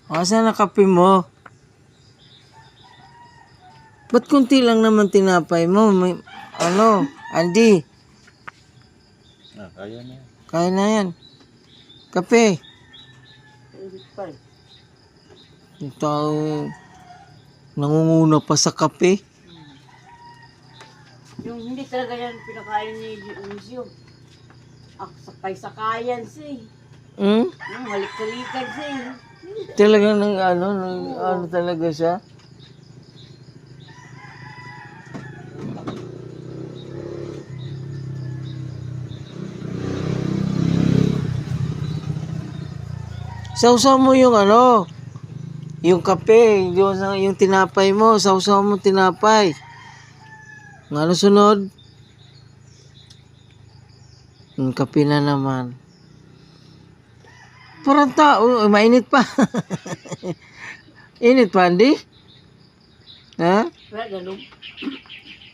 Asan na kape mo? Ba't kunti lang naman tinapay mo? May, ano, Andy? Kaya na yan. Kaya na yan. Kape. Yung tao, nangunguna pa sa kape. Yung hindi talaga yan pinakain ni Lucio. Sakay-sakayan siya. Hmm? Yung halik-halikan siya. Talagang ano talaga siya? Sausaw mo yung yung kape, yung tinapay mo, sausaw mo tinapay. Ano sunod? Yung kape na naman. Parang tao, mainit pa. Init pa, Andy? Ha? Wala galong.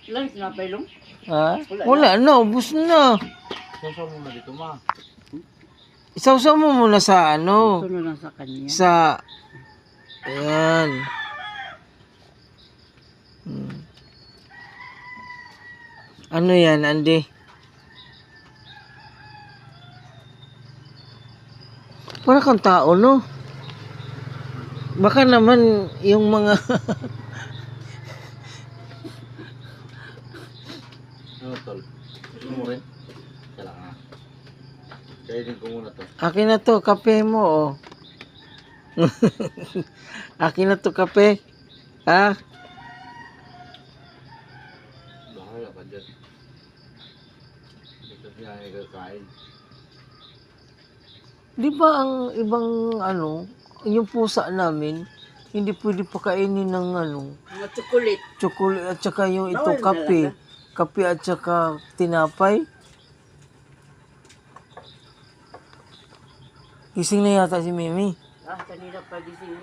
Wala sinapay long. Ha? Wala na, ubus na. Sausaw mo na dito, ma. Isawsaw mo muna sa Ito na lang sa kanya. Ayan. Ano yan, Andy? Para kang tao, no? Baka naman yung mga... Ano, tol? Gusto mo rin? Kailangan. Kainin ko muna to. Akin na to, kape mo, oh. Akin na to, kape. Ha? Bahala ka dyan. Ito niya ay kakain. Di ba ang ibang yung pusa namin, hindi pwede pakainin ng Mga chocolate. chocolate at saka yung ito Bawal na kape. talaga. Kape at saka tinapay. Gising na yata si Mimi. Kanina pa gising.